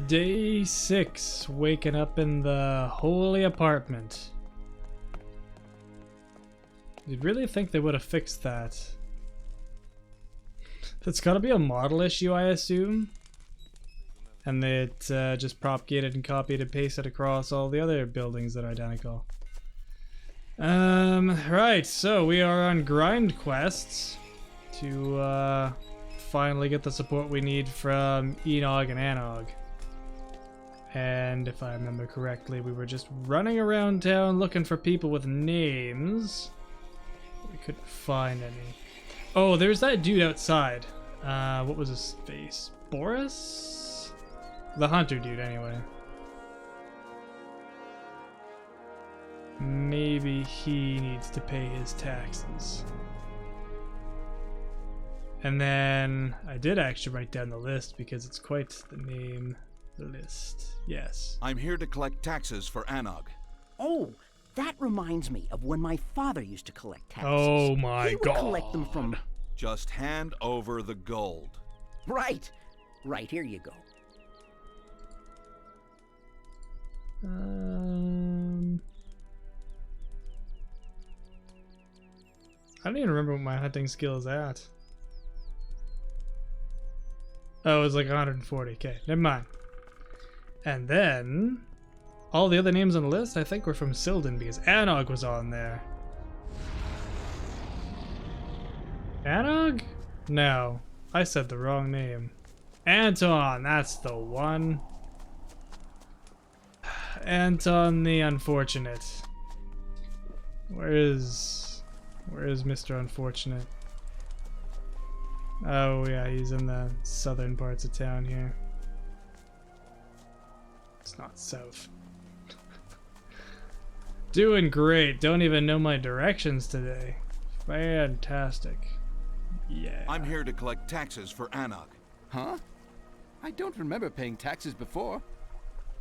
Day 6, waking up in the holy apartment. You'd really think they would have fixed that. That's gotta be a model issue, I assume. And it just propagated and copied and pasted across all the other buildings that are identical. Right, so we are on grind quests to finally get the support we need from Inog and Anog. And if I remember correctly, we were just running around town looking for people with names. We couldn't find any. Oh, there's that dude outside. What was his face? Boris? The hunter dude, anyway. Maybe he needs to pay his taxes. And then I did actually write down the list because it's quite the name. The list, yes. I'm here to collect taxes for Anog. Oh, that reminds me of when my father used to collect taxes. Oh my He would god. collect them from... Just hand over the gold. Right. Right, here you go. I don't even remember what my hunting skill is at. Oh, it was like 140. Okay, never mind. And then, all the other names on the list I think were from Sildon because Anog was on there. Anog? No, I said the wrong name. Anton, that's the one. Anton the Unfortunate. Where is Mr. Unfortunate? Oh yeah, he's in the southern parts of town here. It's not south. Doing great. Don't even know my directions today. Fantastic. Yeah. I'm here to collect taxes for Anog. Huh? I don't remember paying taxes before.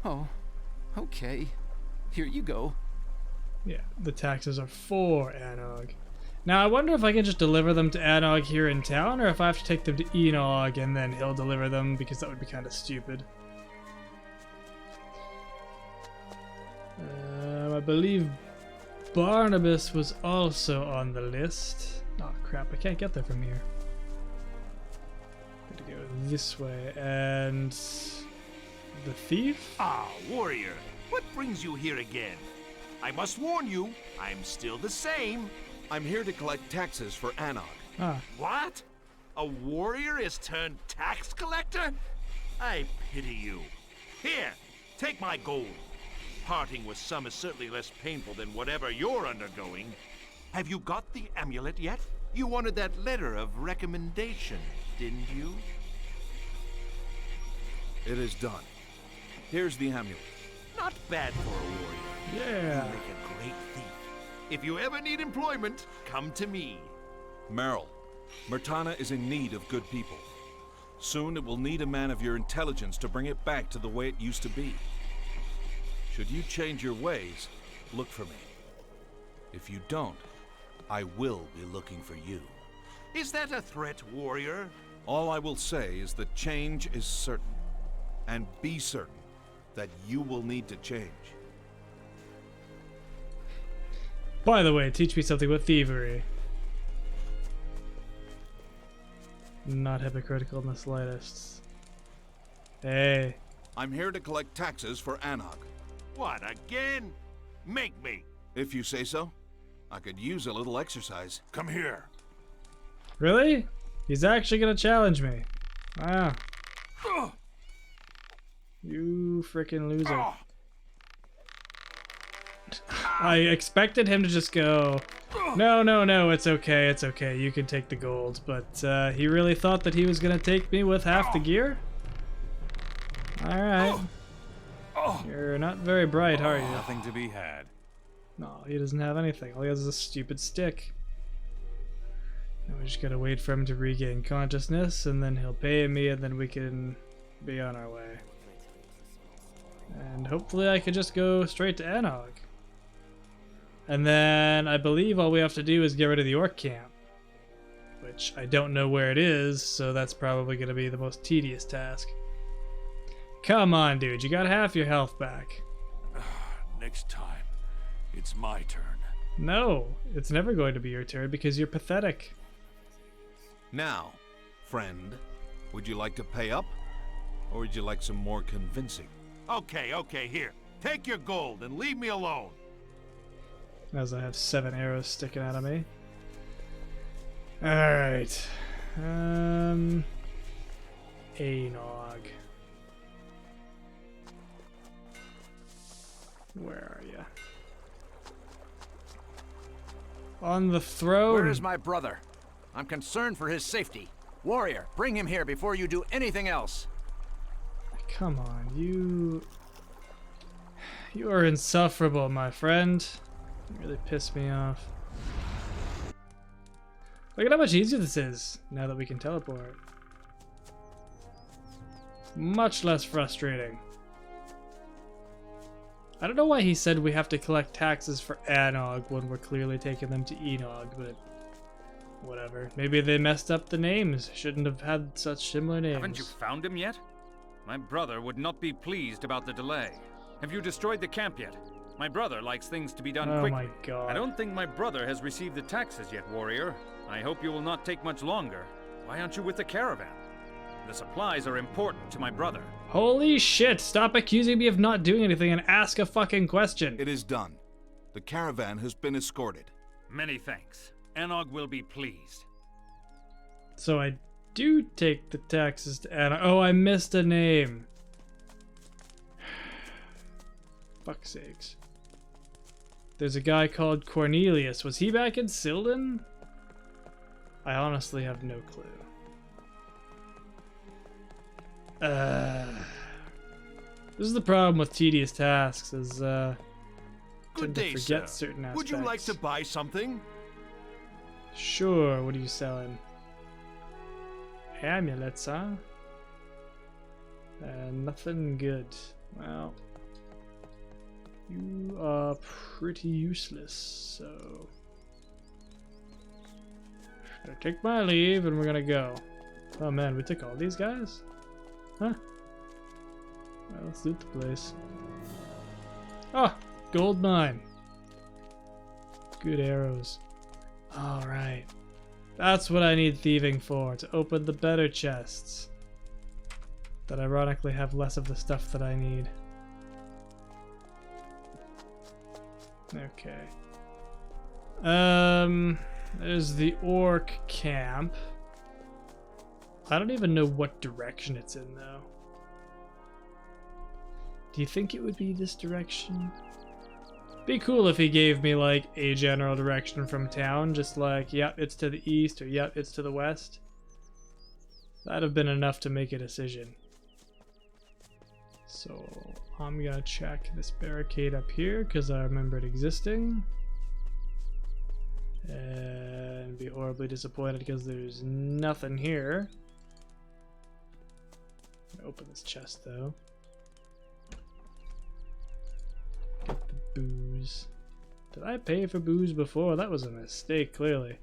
Oh, okay. Here you go. Yeah, the taxes are for Anog. Now, I wonder if I can just deliver them to Anog here in town, or if I have to take them to Enog and then he'll deliver them, because that would be kind of stupid. I believe Barnabus was also on the list. Oh crap, I can't get there from here. Gotta go this way, and the thief? Ah, warrior, what brings you here again? I must warn you, I'm still the same. I'm here to collect taxes for Anog. Ah, What? A warrior is turned tax collector? I pity you. Here, take my gold. Parting with some is certainly less painful than whatever you're undergoing. Have you got the amulet yet? You wanted that letter of recommendation, didn't you? It is done. Here's the amulet. Not bad for a warrior. yeah. You make a great thief. If you ever need employment, come to me. Meryl, Murtana is in need of good people. Soon it will need a man of your intelligence to bring it back to the way it used to be. Should you change your ways, look for me. If you don't, I will be looking for you. Is that a threat, warrior? All I will say is that change is certain. And be certain that you will need to change. By the way, teach me something about thievery. Not hypocritical in the slightest. Hey. I'm here to collect taxes for Anog. What, again? Make me. If you say so. I could use a little exercise. Come here. Really? He's actually gonna challenge me. Wow. You freaking loser. I expected him to just go, no, it's okay, you can take the gold. But he really thought that he was gonna take me with half the gear? Alright. You're not very bright, are you? Nothing to be had. No, he doesn't have anything. All he has is a stupid stick. And we just gotta wait for him to regain consciousness, and then he'll pay me, and then we can be on our way. And hopefully I could just go straight to Anog. And then I believe all we have to do is get rid of the orc camp. Which I don't know where it is, so that's probably going to be the most tedious task. Come on, dude. You got half your health back. Next time, it's my turn. No, it's never going to be your turn because you're pathetic. Now, friend, would you like to pay up? Or would you like some more convincing? Okay, here. Take your gold and leave me alone. As I have 7 arrows sticking out of me. Alright. Inog. Where are you? On the throne. Where is my brother? I'm concerned for his safety. Warrior, bring him here before you do anything else. Come on, you are insufferable, my friend. You really piss me off. Look at how much easier this is now that we can teleport. Much less frustrating. I don't know why he said we have to collect taxes for Anog when we're clearly taking them to Inog, but whatever. Maybe they messed up the names. Shouldn't have had such similar names. Haven't you found him yet? My brother would not be pleased about the delay. Have you destroyed the camp yet? My brother likes things to be done quickly. Oh my god. I don't think my brother has received the taxes yet, warrior. I hope you will not take much longer. Why aren't you with the caravan? The supplies are important to my brother. Holy shit, stop accusing me of not doing anything and ask a fucking question. It is done. The caravan has been escorted. Many thanks. Anog will be pleased. So I do take the taxes to Anna. Oh, I missed a name. Fuck's sakes. There's a guy called Cornelius. Was he back in Silden? I honestly have no clue. This is the problem with tedious tasks, is Good tend day, to forget sir. certain aspects. Would you like to buy something? Sure, what are you selling? Amulets, huh? Nothing good. Well, you are pretty useless, so I'm gonna take my leave and we're gonna go. Oh man, we took all these guys? Huh? Well, let's loot the place. Oh, gold mine. Good arrows. Alright. That's what I need thieving for, to open the better chests. That ironically have less of the stuff that I need. Okay. There's the orc camp. I don't even know what direction it's in, though. Do you think it would be this direction? Be cool if he gave me, like, a general direction from town. Just like, yep, it's to the east, or yep, it's to the west. That'd have been enough to make a decision. So, I'm gonna check this barricade up here, because I remember it existing. And be horribly disappointed because there's nothing here. Open this chest though. Get the booze. Did I pay for booze before? That was a mistake, clearly.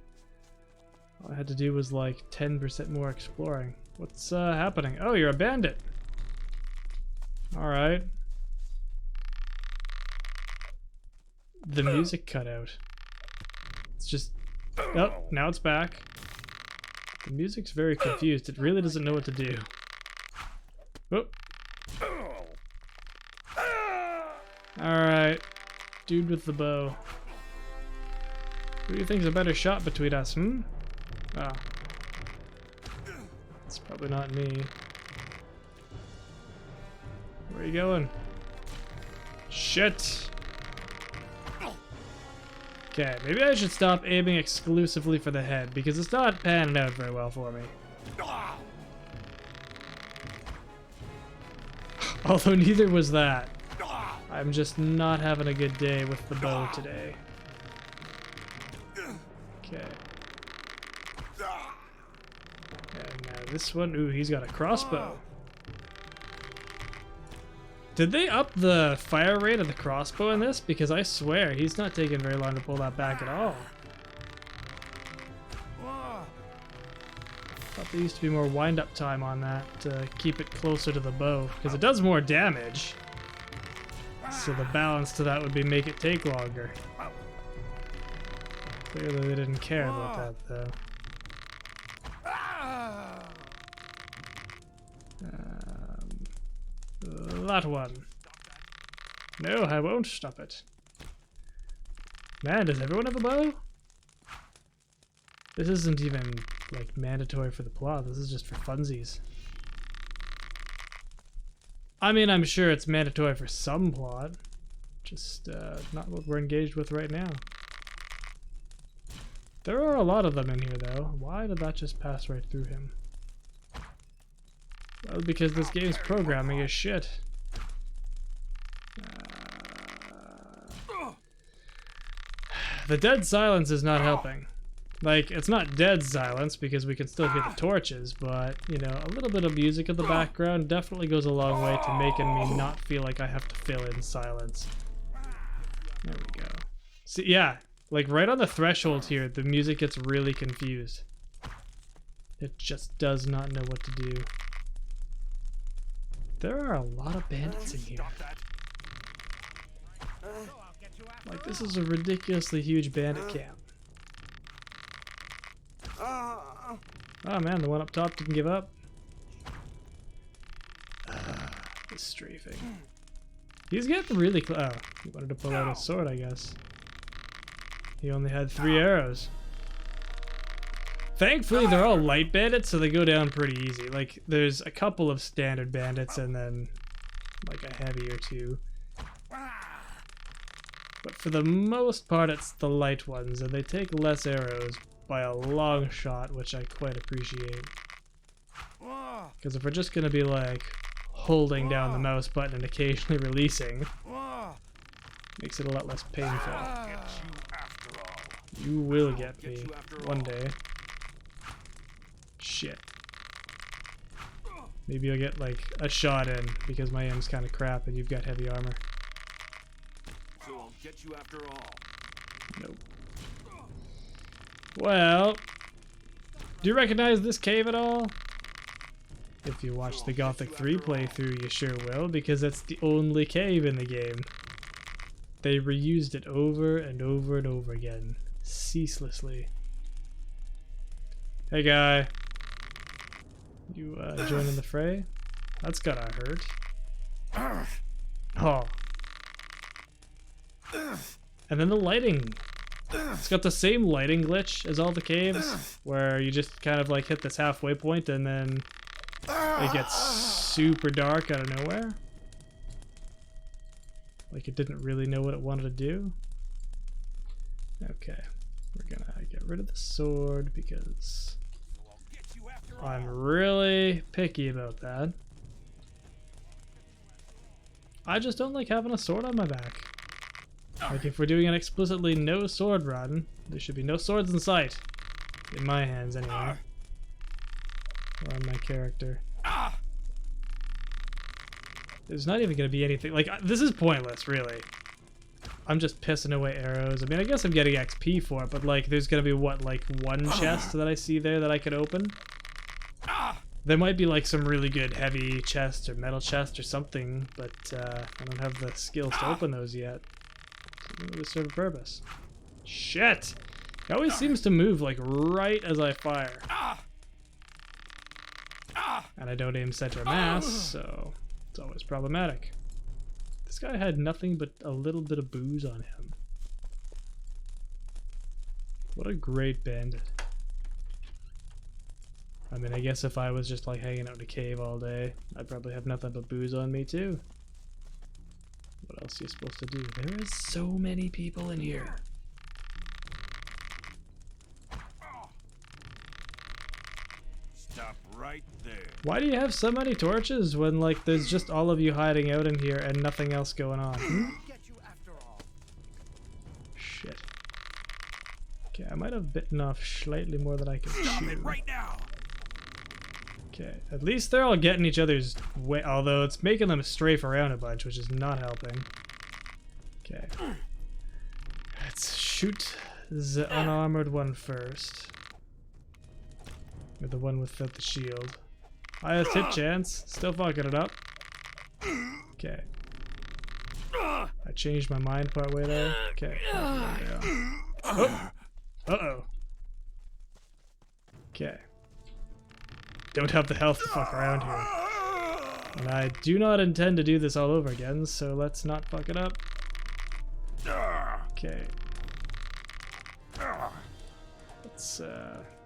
All I had to do was like 10% more exploring. What's happening? Oh, you're a bandit. Alright. The music cut out. It's just... Oh, now it's back. The music's very confused. It really doesn't know what to do. Oh. Alright. Dude with the bow. Who do you think's a better shot between us, hmm? Oh. It's probably not me. Where are you going? Shit! Okay, maybe I should stop aiming exclusively for the head, because it's not panning out very well for me. Although neither was that. I'm just not having a good day with the bow today. Okay. And now this one, ooh, he's got a crossbow. Did they up the fire rate of the crossbow in this? Because I swear, he's not taking very long to pull that back at all. Thought there used to be more wind-up time on that to keep it closer to the bow, because it does more damage. So the balance to that would be make it take longer. Clearly they didn't care about that, though. That one. No, I won't stop it. Man, does everyone have a bow? This isn't even, like, mandatory for the plot. This is just for funsies. I mean, I'm sure it's mandatory for some plot. Just, not what we're engaged with right now. There are a lot of them in here, though. Why did that just pass right through him? Well, because this game's programming is shit. The dead silence is not helping. Like, it's not dead silence because we can still hear the torches, but, you know, a little bit of music in the background definitely goes a long way to making me not feel like I have to fill in silence. There we go. See, yeah, like right on the threshold here, the music gets really confused. It just does not know what to do. There are a lot of bandits in here. Like, this is a ridiculously huge bandit camp. Oh man, the one up top didn't give up. He's strafing. He's getting really close. Oh, he wanted to pull out his sword, I guess. He only had 3 arrows. Thankfully, they're all light bandits, so they go down pretty easy. Like, there's a couple of standard bandits and then, like, a heavy or 2. But for the most part, it's the light ones, and they take less arrows by a long shot, which I quite appreciate. Because if we're just going to be, like, holding down the mouse button and occasionally releasing, makes it a lot less painful. You will get me one day. Shit. Maybe you'll get, like, a shot in because my aim's kind of crap and you've got heavy armor. So I'll get you after all. Nope. Well, do you recognize this cave at all? If you watch the Gothic 3 playthrough, you sure will, because it's the only cave in the game. They reused it over and over and over again, ceaselessly. Hey guy, you joining the fray? That's gotta hurt. Oh. And then the lighting. It's got the same lighting glitch as all the caves, where you just kind of like hit this halfway point and then it gets super dark out of nowhere. Like it didn't really know what it wanted to do. Okay, we're gonna get rid of the sword because I'm really picky about that. I just don't like having a sword on my back. Like, if we're doing an explicitly no sword run, there should be no swords in sight. In my hands, anyway. Or on my character. There's not even going to be anything... Like, this is pointless, really. I'm just pissing away arrows. I mean, I guess I'm getting XP for it, but, like, there's going to be, what, like, one chest that I see there that I could open? There might be, like, some really good heavy chest or metal chest or something, but I don't have the skills to open those yet. They serve a purpose. Shit! It always seems to move like right as I fire. And I don't aim center mass, so it's always problematic. This guy had nothing but a little bit of booze on him. What a great bandit. I mean, I guess if I was just like hanging out in a cave all day, I'd probably have nothing but booze on me too. What else are you supposed to do? There is so many people in here. Stop right there. Why do you have so many torches when, like, there's just all of you hiding out in here and nothing else going on? Shit. Okay, I might have bitten off slightly more than I can chew. Right now. Okay, at least they're all getting each other's way, although it's making them strafe around a bunch, which is not helping. Okay. Let's shoot the unarmored one first. Or the one without the shield. Highest hit chance. Still fucking it up. Okay. I changed my mind partway there. Okay. Oh. Uh-oh. Okay. Don't have the health to fuck around here. And I do not intend to do this all over again, so let's not fuck it up. Okay. Let's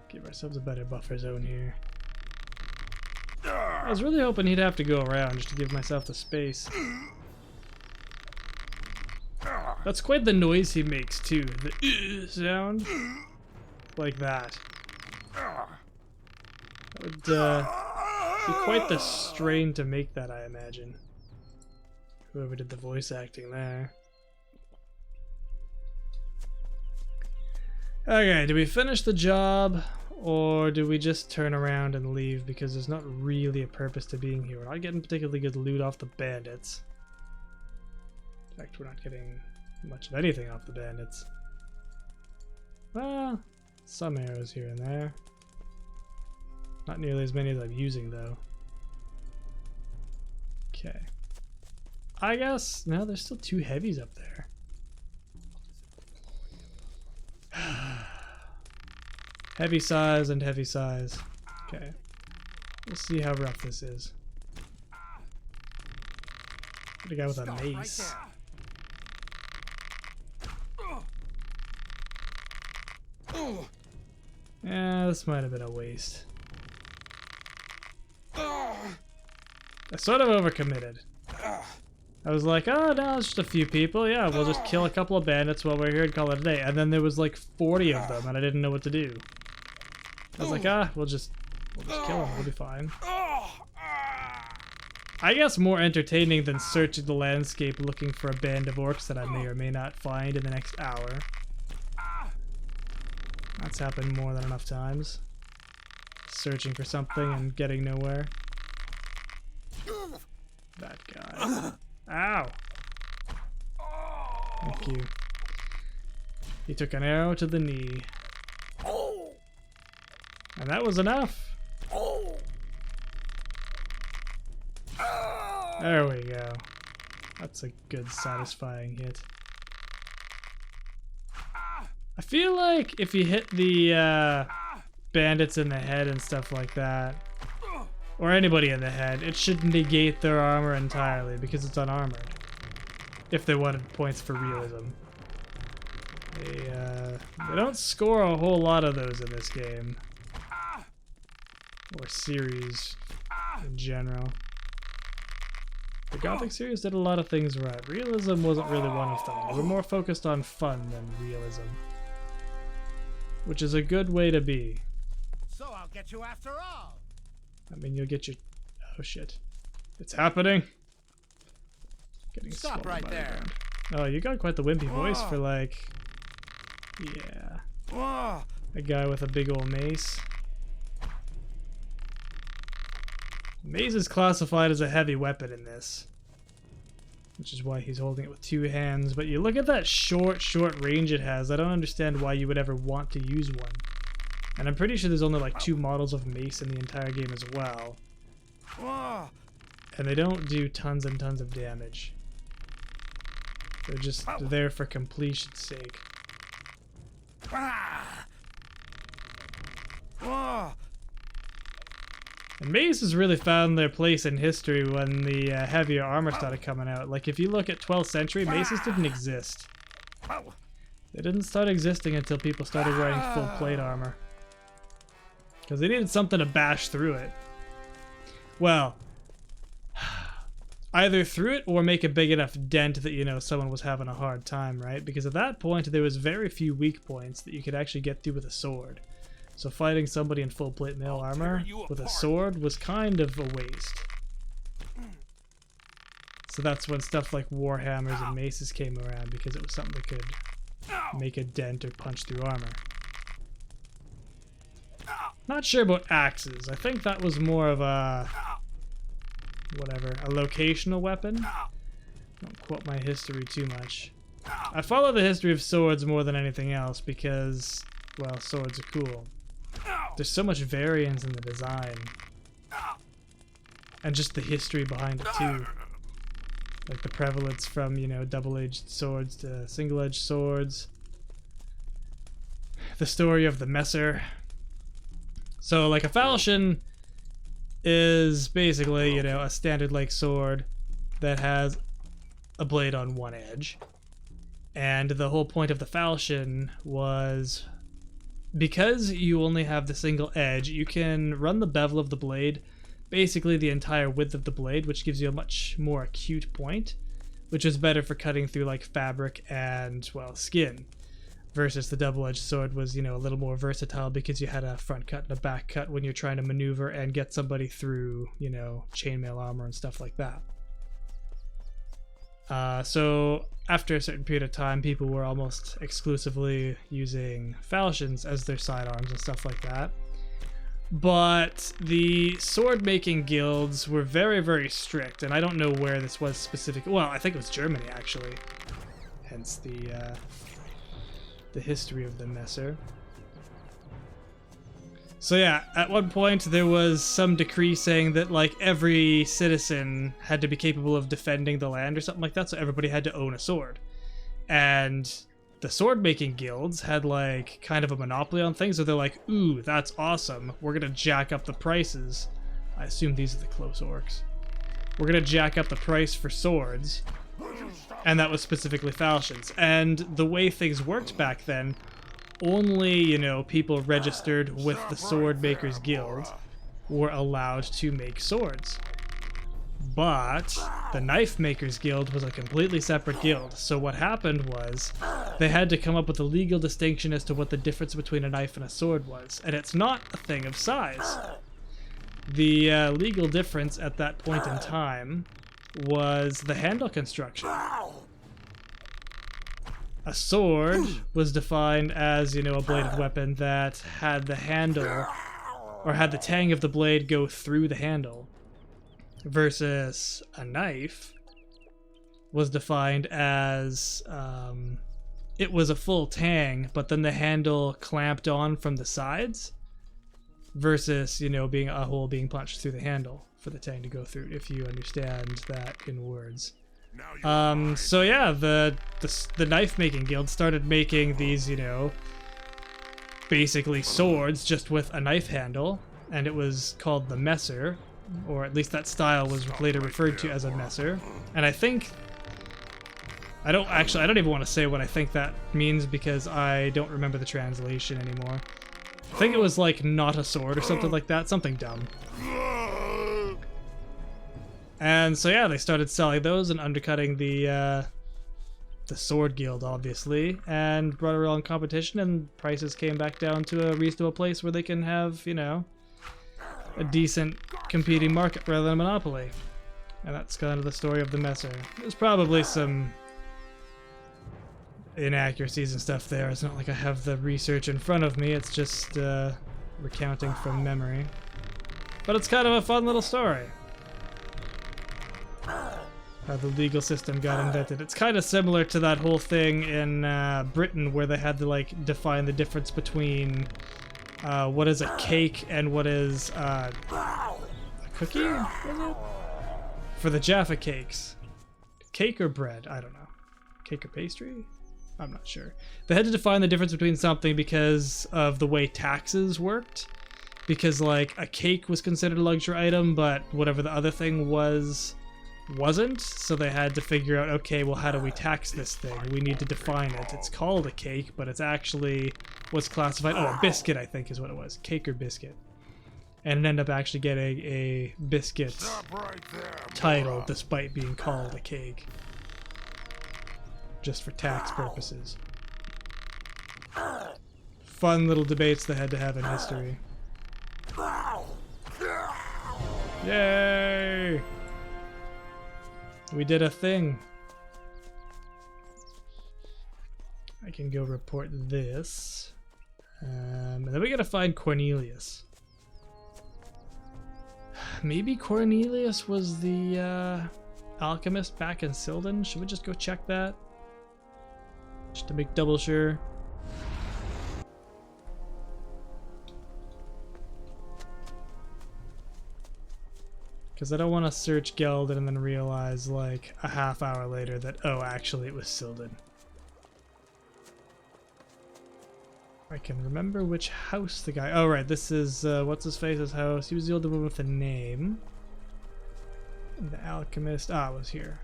give ourselves a better buffer zone here. I was really hoping he'd have to go around just to give myself the space. That's quite the noise he makes too, the sound. Like that. That would be quite the strain to make that, I imagine. Whoever did the voice acting there. Okay, do we finish the job, or do we just turn around and leave because there's not really a purpose to being here? We're not getting particularly good loot off the bandits. In fact, we're not getting much of anything off the bandits. Well, some arrows here and there. Not nearly as many as I'm using, though. Okay. I guess, no, there's still 2 heavies up there. Heavy size and heavy size. Okay. We'll see how rough this is. Got a guy with a mace. Yeah, this might have been a waste. I sort of overcommitted. I was like, oh no, it's just a few people. Yeah, we'll just kill a couple of bandits while we're here and call it a day. And then there was like 40 of them, and I didn't know what to do. I was like, we'll just kill them. We'll be fine. I guess more entertaining than searching the landscape looking for a band of orcs that I may or may not find in the next hour. That's happened more than enough times. Searching for something and getting nowhere. That guy. Ow! Thank you. He took an arrow to the knee. And that was enough. There we go. That's a good, satisfying hit. I feel like if you hit the bandits in the head and stuff like that, or anybody in the head, it should negate their armor entirely because it's unarmored. If they wanted points for realism. They don't score a whole lot of those in this game. Or series in general. The Gothic series did a lot of things right. Realism wasn't really one of them. They were more focused on fun than realism. Which is a good way to be. So I'll get you after all. I mean, you'll get your... Oh, shit. It's happening. Getting Stop right by there. the ground. Oh, you got quite the wimpy voice for, like... Yeah. A guy with a big old mace. Mace is classified as a heavy weapon in this. Which is why he's holding it with 2 hands. But you look at that short range it has. I don't understand why you would ever want to use one. And I'm pretty sure there's only like 2 models of mace in the entire game as well. And they don't do tons and tons of damage. They're just there for completion's sake. And maces really found their place in history when the heavier armor started coming out. Like if you look at 12th century, maces didn't exist. They didn't start existing until people started wearing full plate armor. Because they needed something to bash through it. Well, either through it or make a big enough dent that, you know, someone was having a hard time, right? Because at that point, there was very few weak points that you could actually get through with a sword. So fighting somebody in full plate mail armor with a sword was kind of a waste. So that's when stuff like warhammers and maces came around, because it was something that could make a dent or punch through armor. Not sure about axes. I think that was more of a... whatever, a locational weapon? Don't quote my history too much. I follow the history of swords more than anything else because, well, swords are cool. there's so much variance in the design. And just the history behind it too. Like the prevalence from, you know, double-edged swords to single-edged swords. The story of the Messer. So like a falchion is basically, you know, a standard like sword that has a blade on one edge. And the whole point of the falchion was, because you only have the single edge, you can run the bevel of the blade basically the entire width of the blade, which gives you a much more acute point, which is better for cutting through like fabric and, well, skin, versus the double-edged sword was, you know, a little more versatile because you had a front cut and a back cut when you're trying to maneuver and get somebody through, you know, chainmail armor and stuff like that. So after a certain period of time, people were almost exclusively using falchions as their sidearms and stuff like that. But the sword-making guilds were very, very strict, and I don't know where this was specific. Well, I think it was Germany, actually. Hence the history of the Messer. So yeah, at one point there was some decree saying that like every citizen had to be capable of defending the land or something like that, so everybody had to own a sword. And the sword-making guilds had like kind of a monopoly on things, so they're like, ooh, that's awesome, we're gonna jack up the prices. I assume these are the close orcs. We're gonna jack up the price for swords, and that was specifically falchions. And the way things worked back then, only, you know, people registered with the Sword Makers Guild were allowed to make swords. But the Knife Makers Guild was a completely separate guild. So what happened was they had to come up with a legal distinction as to what the difference between a knife and a sword was. And it's not a thing of size. The legal difference at that point in time was the handle construction. A sword was defined as, you know, a bladed weapon that had the handle, or had the tang of the blade go through the handle, versus a knife was defined as, it was a full tang, but then the handle clamped on from the sides, versus, you know, being a hole being punched through the handle for the tang to go through, if you understand that in words. So yeah, the knife making guild started making these, you know, basically swords just with a knife handle, and it was called the Messer, or at least that style was later referred to as a Messer. And I think, I don't even want to say what I think that means because I don't remember the translation anymore. I think it was like not a sword or something like that, something dumb. And so yeah, they started selling those and undercutting the sword guild, obviously, and brought around competition, and prices came back down to a reasonable place where they can have, you know, a decent competing market rather than a monopoly. And that's kind of the story of the Messer. There's probably some inaccuracies and stuff there. It's not like I have the research in front of me, it's just recounting from memory. But it's kind of a fun little story. How the legal system got invented. It's kind of similar to that whole thing in Britain where they had to like define the difference between what is a cake and what is a cookie? Was it? For the Jaffa cakes. Cake or bread? I don't know. Cake or pastry? I'm not sure. They had to define the difference between something because of the way taxes worked. Because like a cake was considered a luxury item, but whatever the other thing wasn't, so they had to figure out, okay, well, how do we tax this thing? We need to define it. It's called a cake, but it's actually what's classified, oh, a biscuit, I think is what it was. Cake or biscuit. And it ended up actually getting a biscuit title despite being called a cake. Just for tax purposes. Fun little debates they had to have in history. Yay! We did a thing. I can go report this. And then we gotta find Cornelius. Maybe Cornelius was the alchemist back in Sildon? Should we just go check that? Just to make double sure. Because I don't want to search Geldon and then realize, like, a half hour later that, oh, actually it was Sildon. I can remember which house the guy... Oh, right, this is, what's-his-face's house. He was the older one with a name. The alchemist... Ah, was here.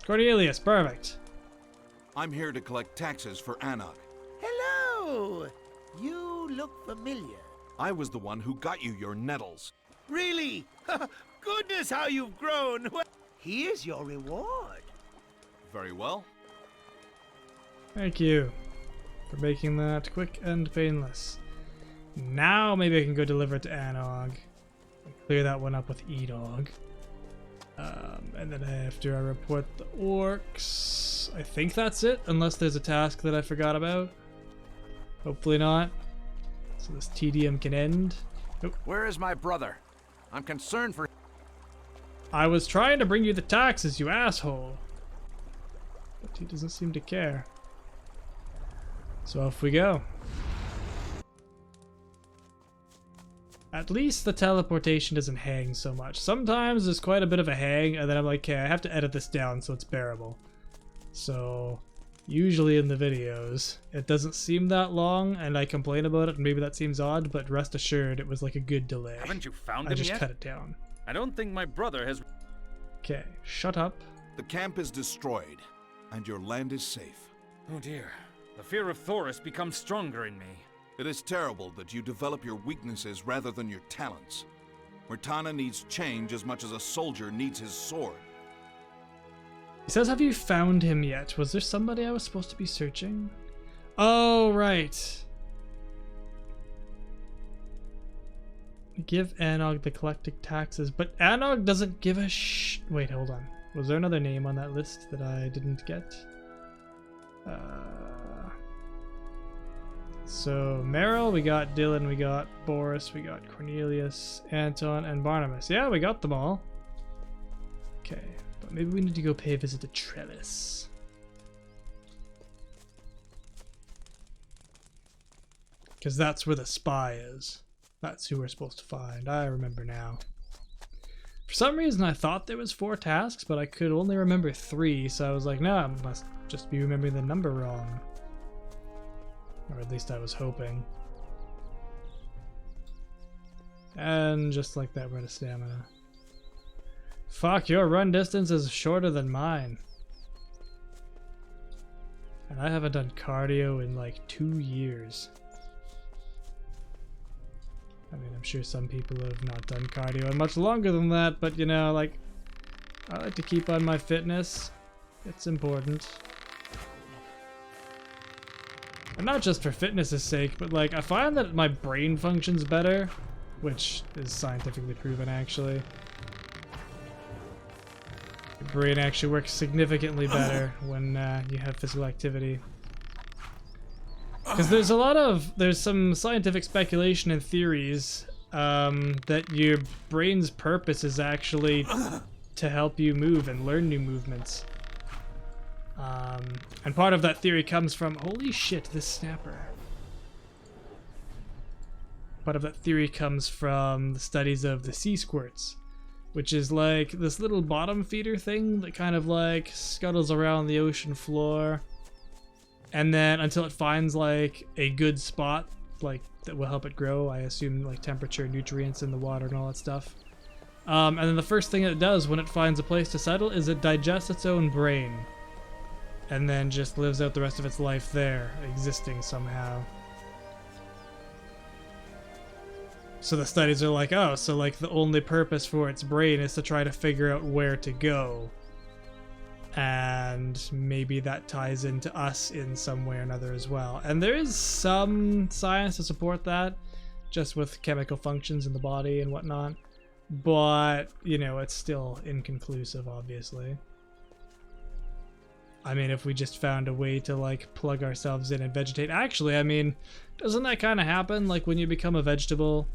Cornelius, perfect. I'm here to collect taxes for Inog. Hello! You look familiar. I was the one who got you your nettles. Really? Goodness, how you've grown! Here's your reward. Very well. Thank you for making that quick and painless. Now maybe I can go deliver it to Inog. Clear that one up with Inog. And then after I report the orcs, I think that's it, unless there's a task that I forgot about. Hopefully not. So this TDM can end. Oh. Where is my brother? I'm concerned for... I was trying to bring you the taxes, you asshole. But he doesn't seem to care. So off we go. At least the teleportation doesn't hang so much. Sometimes there's quite a bit of a hang, and then I'm like, okay, I have to edit this down so it's bearable. So usually in the videos, it doesn't seem that long, and I complain about it, and maybe that seems odd, but rest assured, it was like a good delay. Haven't you found I him just yet? cut it down. I don't think my brother has... Okay, shut up. The camp is destroyed, and your land is safe. Oh dear. The fear of Thoris becomes stronger in me. It is terrible that you develop your weaknesses rather than your talents. Myrtana needs change as much as a soldier needs his sword. He says, have you found him yet? Was there somebody I was supposed to be searching? Oh, right. Give Inog the collecting taxes, but Inog doesn't give a Wait, hold on. Was there another name on that list that I didn't get? So Meryl, we got Dylan, we got Boris, we got Cornelius, Anton, and Barnabus. Yeah, we got them all. Okay, but maybe we need to go pay a visit to Trelis. Because that's where the spy is. That's who we're supposed to find. I remember now. For some reason I thought there was 4 tasks, but I could only remember 3, so I was like, no, I must just be remembering the number wrong. Or at least I was hoping. And just like that, we're out of stamina. Fuck, your run distance is shorter than mine. And I haven't done cardio in like 2 years. I mean, I'm sure some people have not done cardio in much longer than that, but you know, like, I like to keep on my fitness. It's important. And not just for fitness's sake, but like, I find that my brain functions better, which is scientifically proven actually. Your brain actually works significantly better when you have physical activity. Because there's some scientific speculation and theories that your brain's purpose is actually to help you move and learn new movements. And part of that theory comes from, holy shit, this snapper. Part of that theory comes from the studies of the sea squirts, which is like this little bottom feeder thing that kind of like scuttles around the ocean floor. And then until it finds like a good spot, like that will help it grow, I assume like temperature, nutrients in the water and all that stuff. And then the first thing it does when it finds a place to settle is it digests its own brain. And then just lives out the rest of its life there, existing somehow. So the studies are like, oh, so like the only purpose for its brain is to try to figure out where to go. And maybe that ties into us in some way or another as well. And there is some science to support that, just with chemical functions in the body and whatnot. But, you know, it's still inconclusive, obviously. I mean, if we just found a way to, like, plug ourselves in and vegetate. Actually, I mean, doesn't that kind of happen? Like, when you become a vegetable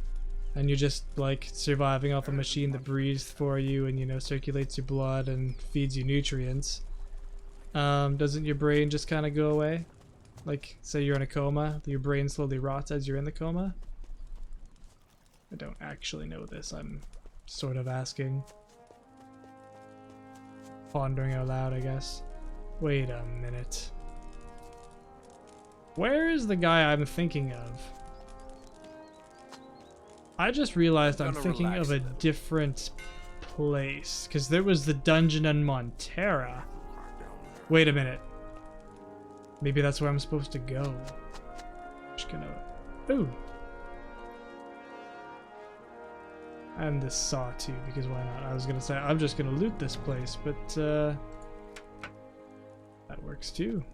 and you're just, like, surviving off a machine that breathes for you and, you know, circulates your blood and feeds you nutrients. Doesn't your brain just kind of go away? Like, say you're in a coma, your brain slowly rots as you're in the coma? I don't actually know this. I'm sort of asking. Pondering out loud, I guess. Wait a minute. Where is the guy I'm thinking of? I just realized I'm thinking of a different place. Because there was the dungeon in Montera. Wait a minute. Maybe that's where I'm supposed to go. Just gonna... Ooh. And this saw too, because why not? I was gonna say, I'm just gonna loot this place, but that works too.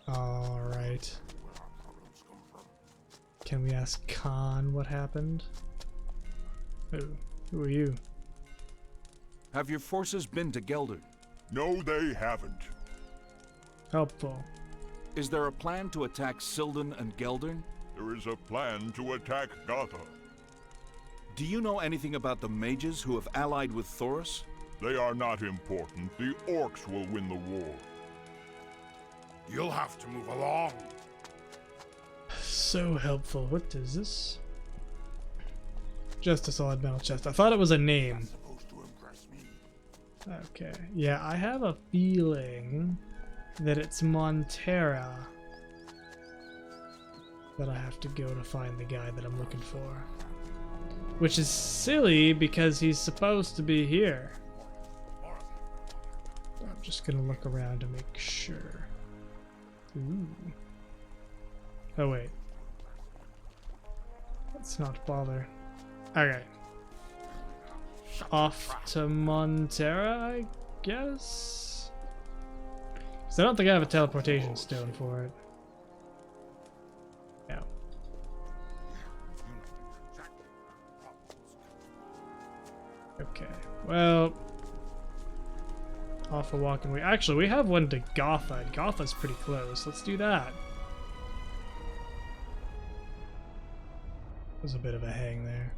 Alright. Can we ask Khan what happened? Oh, who are you? Have your forces been to Geldern? No, they haven't. Helpful. Is there a plan to attack Sildon and Geldern? There is a plan to attack Gotha. Do you know anything about the mages who have allied with Thoris? They are not important. The Orcs will win the war. You'll have to move along. So helpful. What is this? Just a solid metal chest. I thought it was a name. Okay. Yeah, I have a feeling that it's Montera that I have to go to find the guy that I'm looking for. Which is silly because he's supposed to be here. I'm just gonna look around to make sure. Ooh. Oh wait. Let's not bother. Okay. Off to Montera, I guess? So I don't think I have a teleportation stone for it. No. Okay, well... Off a walking way. Actually, we have one to Gotha. Gotha's pretty close. Let's do that. There's a bit of a hang there.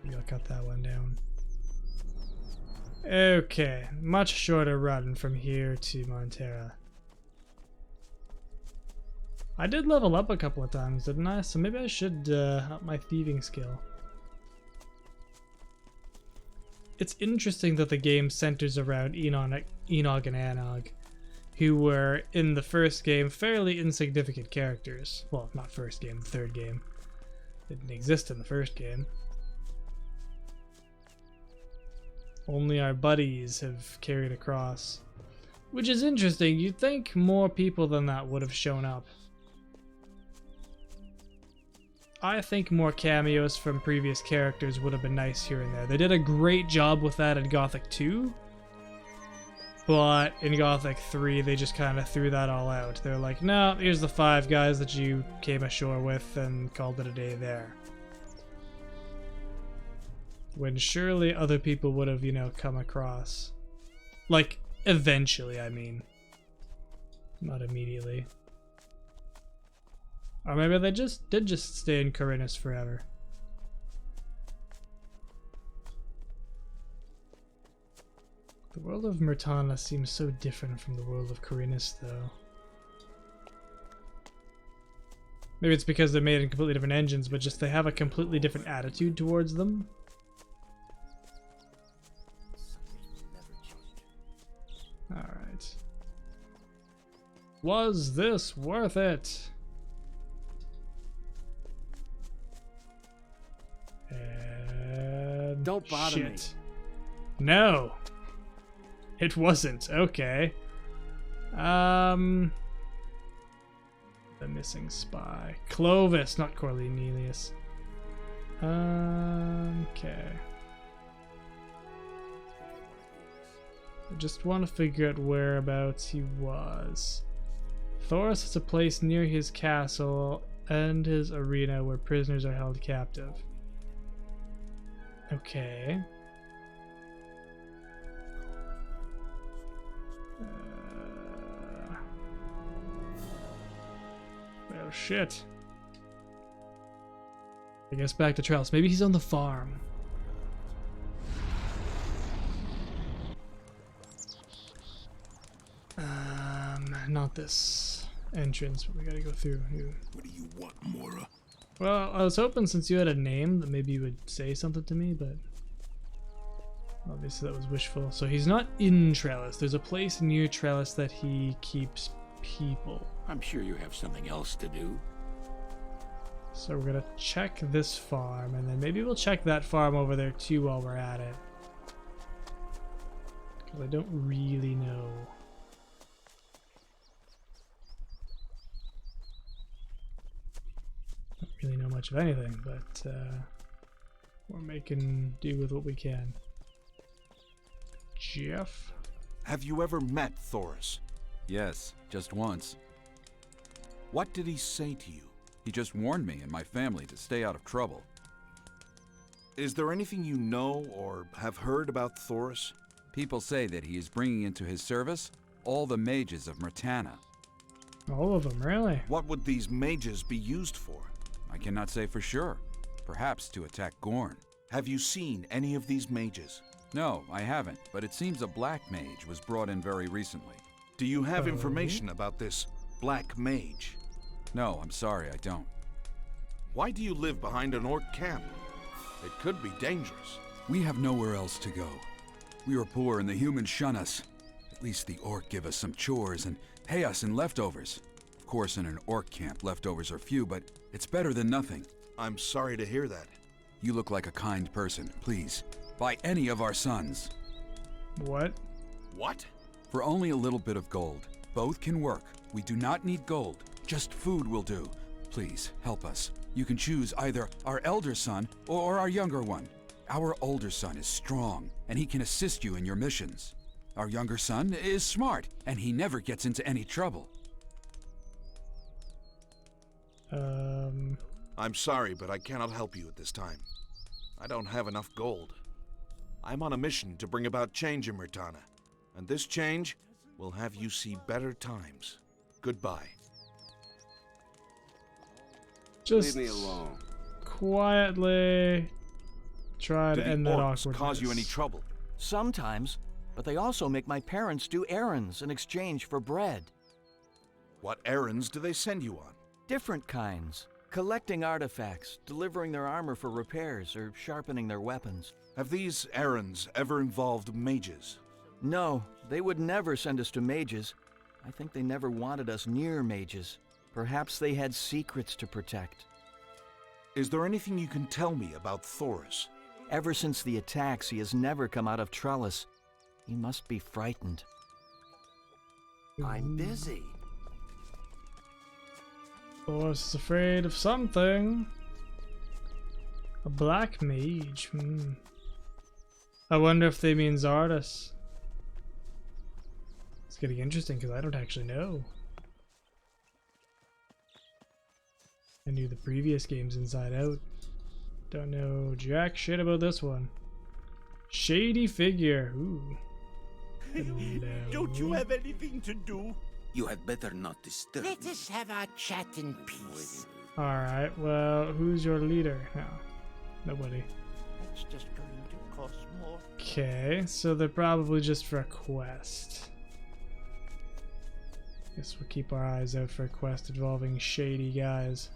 Maybe I'll cut that one down. Okay, much shorter run from here to Montera. I did level up a couple of times, didn't I? So maybe I should up my thieving skill. It's interesting that the game centers around Inog and Anog, who were, in the first game, fairly insignificant characters. Well, not first game, the third game. Didn't exist in the first game. Only our buddies have carried across. Which is interesting. You'd think more people than that would have shown up. I think more cameos from previous characters would have been nice here and there. They did a great job with that in Gothic 2. But in Gothic 3, they just kind of threw that all out. They're like, no, here's the 5 guys that you came ashore with and called it a day there. When surely other people would have, you know, come across. Like, eventually, I mean. Not immediately. Or maybe they did just stay in Corinus forever. The world of Myrtana seems so different from the world of Corinus, though. Maybe it's because they're made in completely different engines, but just they have a completely different attitude towards them. Alright. Was this worth it? And Don't bother me. No. It wasn't. Okay. The missing spy. Clovis, not Cornelius. Okay. I just want to figure out whereabouts he was. Thoris has a place near his castle and his arena where prisoners are held captive. Okay. Well, shit. I guess back to Trelis. Maybe he's on the farm. not this entrance, but we gotta go through here. What do you want, Mora? Well, I was hoping since you had a name that maybe you would say something to me, but obviously that was wishful. So he's not in Trelis. There's a place near Trelis that he keeps people. I'm sure you have something else to do. So we're gonna check this farm, and then maybe we'll check that farm over there too while we're at it. Because I don't really know. Don't really know much of anything, but we're making do with what we can. Jeff? Have you ever met Thoris? Yes, just once. What did he say to you? He just warned me and my family to stay out of trouble. Is there anything you know or have heard about Thoris? People say that he is bringing into his service all the mages of Myrtana. All of them, really? What would these mages be used for? I cannot say for sure. Perhaps to attack Gorn. Have you seen any of these mages? No, I haven't, but it seems a black mage was brought in very recently. Do you have information about this black mage? No, I'm sorry, I don't. Why do you live behind an orc camp? It could be dangerous. We have nowhere else to go. We are poor and the humans shun us. At least the orc give us some chores and pay us in leftovers. Of course, in an orc camp, leftovers are few, but it's better than nothing. I'm sorry to hear that. You look like a kind person. Please, buy any of our sons. What? What? For only a little bit of gold. Both can work. We do not need gold. Just food will do. Please, help us. You can choose either our elder son or our younger one. Our older son is strong, and he can assist you in your missions. Our younger son is smart, and he never gets into any trouble. I'm sorry, but I cannot help you at this time. I don't have enough gold. I'm on a mission to bring about change in Myrtana, and this change will have you see better times. Goodbye. Just leave me alone. Quietly try to Do the end that orcs awkwardness. cause you any trouble? Sometimes, but they also make my parents do errands in exchange for bread. What errands do they send you on? Different kinds. Collecting artifacts, delivering their armor for repairs, or sharpening their weapons. Have these errands ever involved mages? No, they would never send us to mages. I think they never wanted us near mages. Perhaps they had secrets to protect. Is there anything you can tell me about Thoris? Ever since the attacks, he has never come out of Trelis. He must be frightened. I'm busy. Thoris is afraid of something. A black mage. I wonder if they mean Zardas. It's getting interesting because I don't actually know. I knew the previous games inside out. Don't know jack shit about this one. Shady figure. Ooh. Hello. Don't you have anything to do? You had better not disturb Let me. us have our chat in peace. Alright, well, who's your leader? No. Nobody. That's just going to cost more. Okay, so they're probably just for a quest. Guess we'll keep our eyes out for a quest involving shady guys.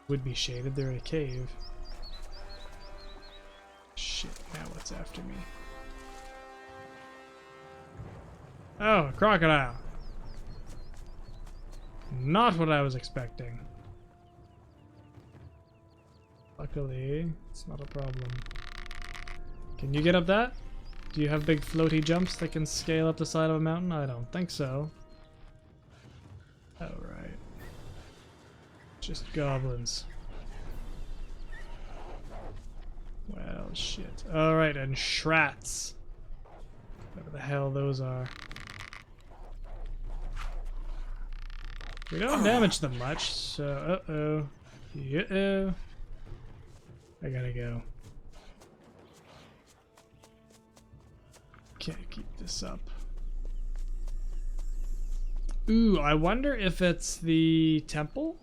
Would be shaded, they're in a cave. Shit, now what's after me? Oh, a crocodile. Not what I was expecting. Luckily, it's not a problem. Can you get up that? Do you have big floaty jumps that can scale up the side of a mountain? I don't think so. Alright. Just goblins. Well, shit. Alright, and shrats. Whatever the hell those are. We don't damage them much, so uh-oh. Uh-oh. I gotta go. Can't keep this up. Ooh, I wonder if it's the temple?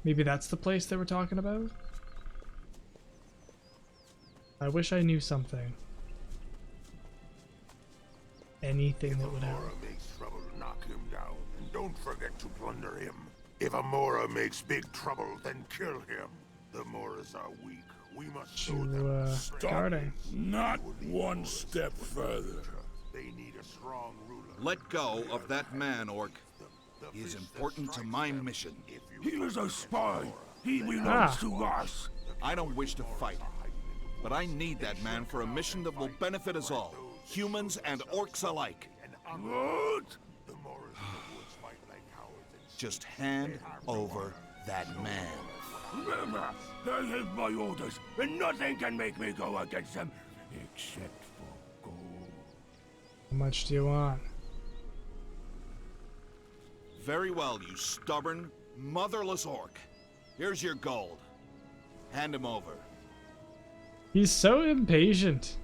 Maybe that's the place they were talking about? I wish I knew something. anything that would help. Makes trouble, knock him down. And don't forget to plunder him. If Amora makes big trouble, then kill him. The Moras are weak. We must show them. Guarding. Not one step further. They need a strong ruler. Let go of that man, Orc. He is important to my mission. He is a spy. He belongs to us. I don't wish to fight, but I need that man for a mission that will benefit us all, humans and orcs alike. What? Just hand over that man. Remember, I have my orders, and nothing can make me go against them, except for gold. How much do you want? Very well, you stubborn, motherless orc. Here's your gold. Hand him over. He's so impatient.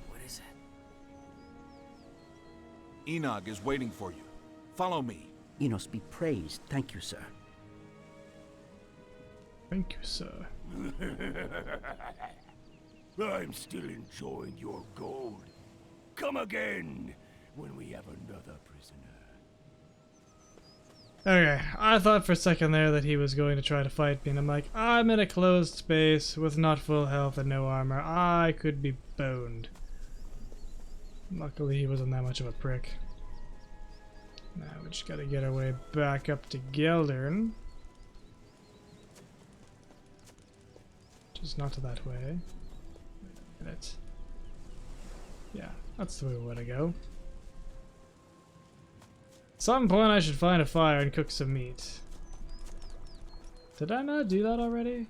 What is it? Inog is waiting for you. Follow me. Enos be praised. Thank you, sir. Thank you, sir. I'm still enjoying your gold. Come again when we have another prisoner. Okay, I thought for a second there that he was going to try to fight me, and I'm like, I'm in a closed space with not full health and no armor. I could be boned. Luckily, he wasn't that much of a prick. Now we just gotta get our way back up to Geldern. Just not that way. Wait a minute. Yeah, that's the way we want to go. At some point I should find a fire and cook some meat. Did I not do that already?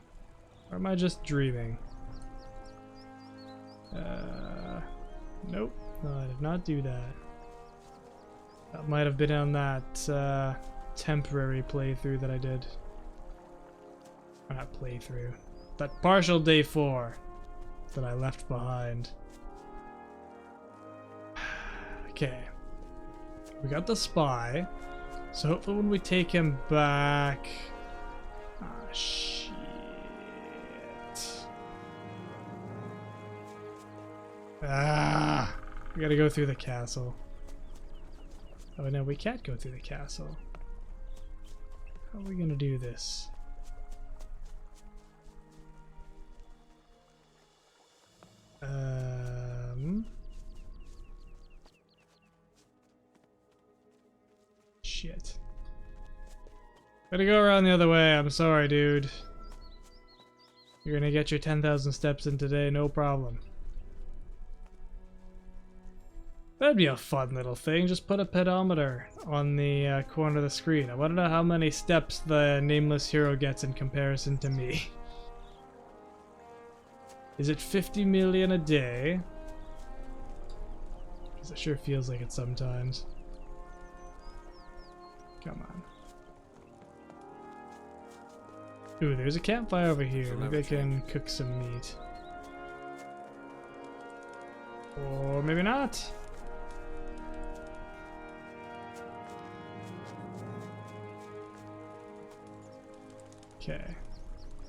Or am I just dreaming? Nope. No, I did not do that. That might have been on that temporary playthrough that I did. Or not playthrough. That partial day 4 that I left behind. Okay. We got the spy. So hopefully when we take him back... Ah, shit. Ah! We gotta go through the castle. Oh no, we can't go through the castle. How are we gonna do this? Shit. Gotta go around the other way. I'm sorry, dude. You're gonna get your 10,000 steps in today, no problem. That'd be a fun little thing. Just put a pedometer on the corner of the screen. I want to know how many steps the nameless hero gets in comparison to me. Is it 50 million a day? Because it sure feels like it sometimes. Come on. Ooh, there's a campfire over here. Maybe I can cook some meat. Or maybe not. Okay.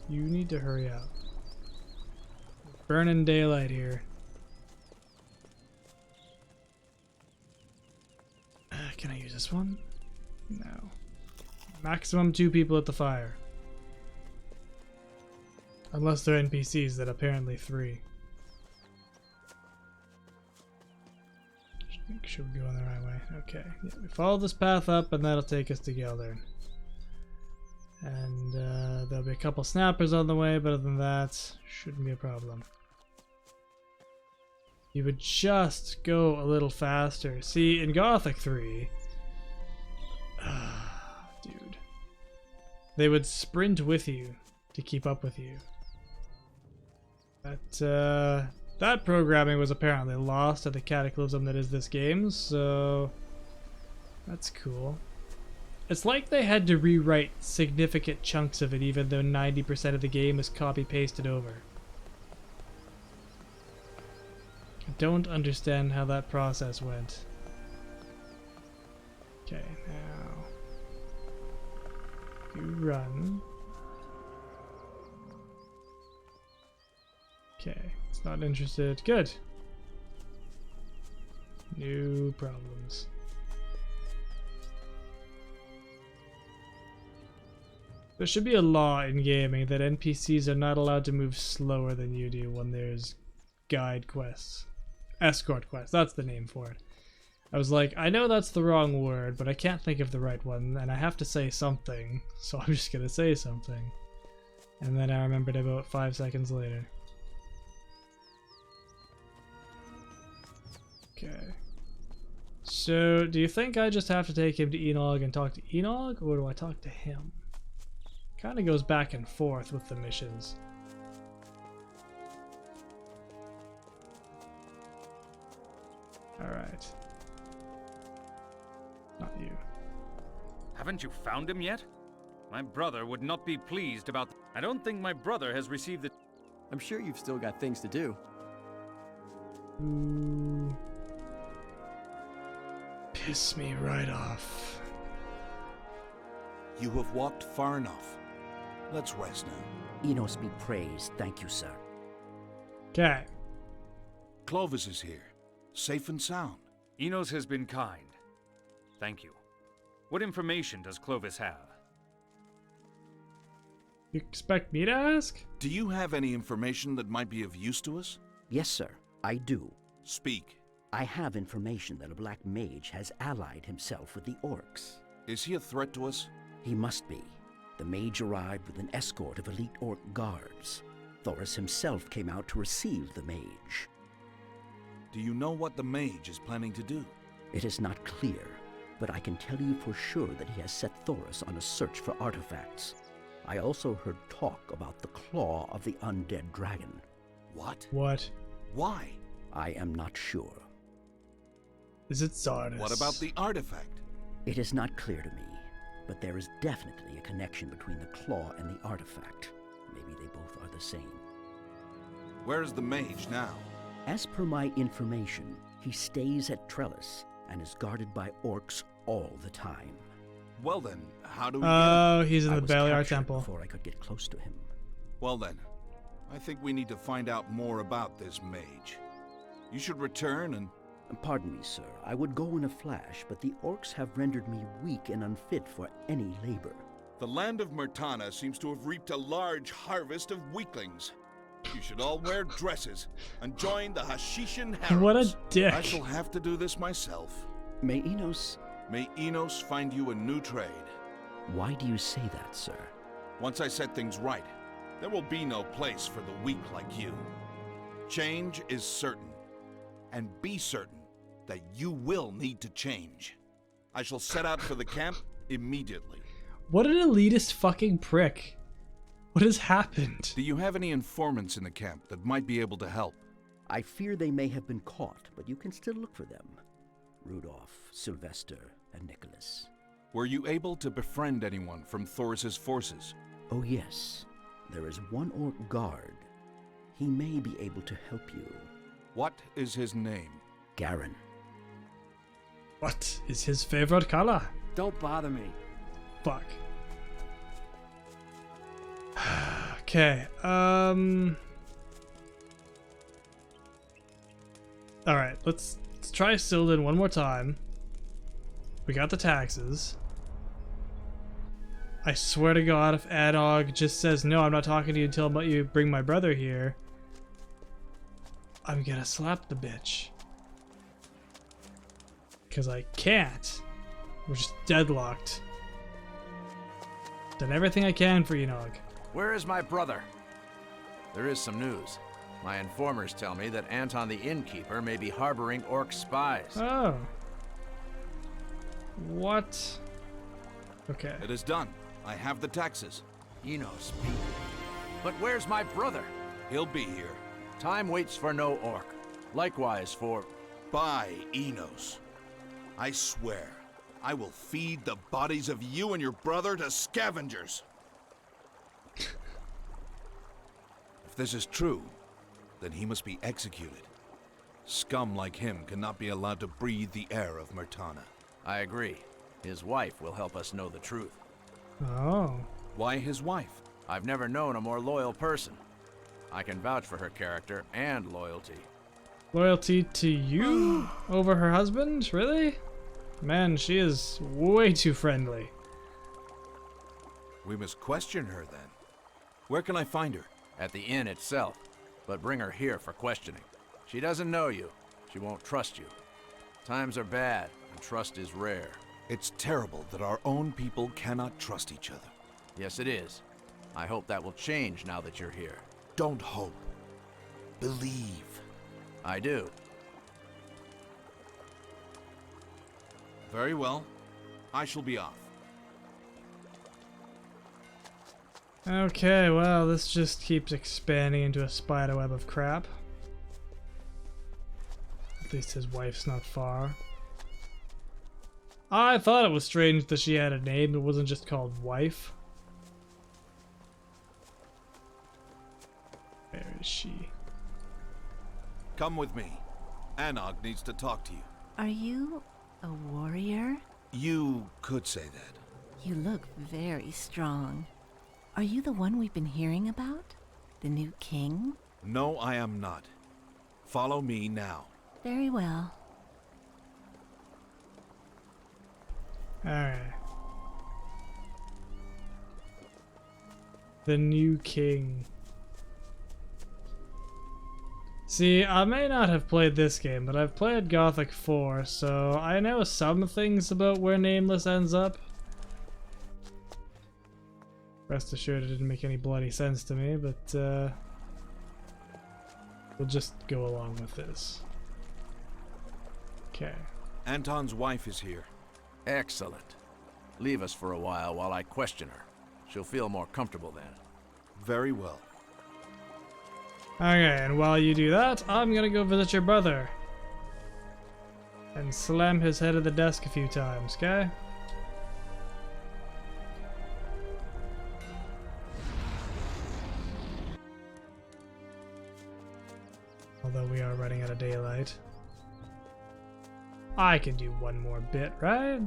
You need to hurry up. Burning daylight here. Can I use this one? No. Maximum 2 people at the fire. Unless they're NPCs, that apparently 3. Just make sure we're going the right way. Okay. Yeah, we follow this path up and that'll take us to Geldern. And there'll be a couple snappers on the way, but other than that, shouldn't be a problem. You would just go a little faster. See, in Gothic 3, dude, they would sprint with you to keep up with you. That programming was apparently lost at the cataclysm that is this game, so that's cool. It's like they had to rewrite significant chunks of it, even though 90% of the game is copy-pasted over. I don't understand how that process went. Okay, now... you run. Okay, it's not interested. Good. New problems. There should be a law in gaming that NPCs are not allowed to move slower than you do when there's guide quests. Escort quests, that's the name for it. I was like, I know that's the wrong word, but I can't think of the right one, and I have to say something, so I'm just gonna say something. And then I remembered about 5 seconds later. Okay. So, do you think I just have to take him to Inog and talk to Inog, or do I talk to him? Kind of goes back and forth with the missions. Alright. Not you. Haven't you found him yet? My brother would not be pleased about... I don't think my brother has received the... I'm sure you've still got things to do. Piss me right off. You have walked far enough. Let's rest now. Enos be praised. Thank you, sir. Okay. Clovis is here, safe and sound. Enos has been kind. Thank you. What information does Clovis have? You expect me to ask? Do you have any information that might be of use to us? Yes, sir. I do. Speak. I have information that a black mage has allied himself with the Orcs. Is he a threat to us? He must be. The mage arrived with an escort of elite Orc guards. Thoris himself came out to receive the mage. Do you know what the mage is planning to do? It is not clear, but I can tell you for sure that he has set Thoris on a search for artifacts. I also heard talk about the claw of the undead dragon. What? What? Why? I am not sure. Is it Zardes? What about the artifact? It is not clear to me, but there is definitely a connection between the claw and the artifact. Maybe they both are the same. Where is the mage now? As per my information, he stays at Trelis and is guarded by Orcs all the time. Well then, how do we Oh, he's in I the was Beliar captured Temple. before I could get close to him. Well then, I think we need to find out more about this mage. You should return and... Pardon me, sir. I would go in a flash, but the Orcs have rendered me weak and unfit for any labor. The land of Myrtana seems to have reaped a large harvest of weaklings. You should all wear dresses and join the Hashishan Heralds. What a dick. I shall have to do this myself. May Enos... May Enos find you a new trade. Why do you say that, sir? Once I set things right, there will be no place for the weak like you. Change is certain. And be certain that you will need to change. I shall set out for the camp immediately. What an elitist fucking prick. What has happened? Do you have any informants in the camp that might be able to help? I fear they may have been caught, but you can still look for them. Rudolph, Sylvester, and Nicholas. Were you able to befriend anyone from Thoris's forces? Oh yes. There is one Orc guard. He may be able to help you. What is his name? Garen. What is his favorite color? Don't bother me. Fuck. Okay, alright, let's try Sildon one more time. We got the taxes. I swear to God, if Inog just says, no, I'm not talking to you until you bring my brother here, I'm gonna slap the bitch. Because I can't. We're just deadlocked. Done everything I can for Inog. Where is my brother? There is some news. My informers tell me that Anton the Innkeeper may be harboring Orc spies. Oh. What? Okay. It is done. I have the taxes. Enos, people. But where's my brother? He'll be here. Time waits for no Orc. Likewise for... By Enos. I swear, I will feed the bodies of you and your brother to scavengers. If this is true, then he must be executed. Scum like him cannot be allowed to breathe the air of Myrtana. I agree. His wife will help us know the truth. Oh. Why his wife? I've never known a more loyal person. I can vouch for her character and loyalty. Loyalty to you over her husband? Really? Man, she is way too friendly. We must question her then. Where can I find her? At the inn itself, but bring her here for questioning. She doesn't know you. She won't trust you. Times are bad, and trust is rare. It's terrible that our own people cannot trust each other. Yes, it is. I hope that will change now that you're here. Don't hope. Believe. I do. Very well. I shall be off. Okay, well, this just keeps expanding into a spiderweb of crap. At least his wife's not far. I thought it was strange that she had a name. It wasn't just called wife. Where is she? Come with me. Inog needs to talk to you. Are you a warrior? You could say that. You look very strong. Are you the one we've been hearing about? The new king? No, I am not. Follow me now. Very well. Alright. The new king. See, I may not have played this game, but I've played Gothic 4, so I know some things about where Nameless ends up. Rest assured it didn't make any bloody sense to me, but we'll just go along with this. Okay. Anton's wife is here. Excellent. Leave us for a while I question her. She'll feel more comfortable then. Very well. Okay, and while you do that, I'm gonna go visit your brother. And slam his head at the desk a few times, okay? Although we are running out of daylight. I can do one more bit, right?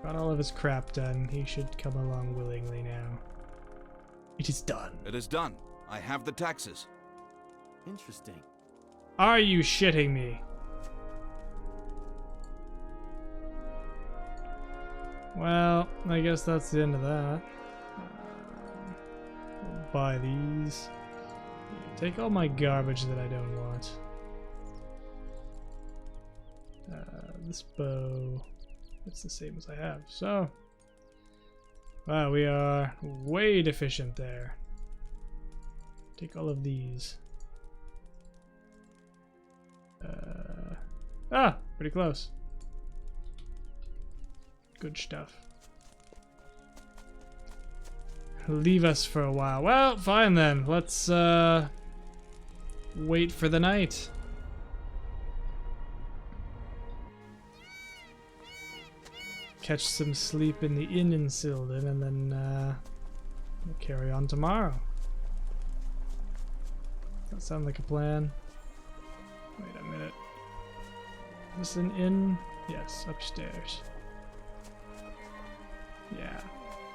Got all of his crap done. He should come along willingly now. It is done. It is done. I have the taxes. Interesting. Are you shitting me? Well, I guess that's the end of that. We'll buy these. Take all my garbage that I don't want. This bow, it's the same as I have, so... Wow, we are way deficient there. Take all of these. Pretty close. Good stuff. Leave us for a while. Well, fine then. Let's wait for the night. Catch some sleep in the inn in Sylvan, and then we'll carry on tomorrow. Does that sound like a plan? Wait a minute. Is this an inn? Yes, upstairs. Yeah.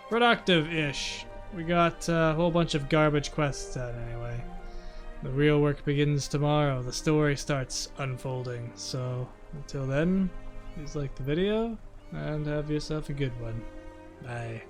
Productive-ish. We got a whole bunch of garbage quests done anyway. The real work begins tomorrow. The story starts unfolding. So, until then, please like the video, and have yourself a good one. Bye.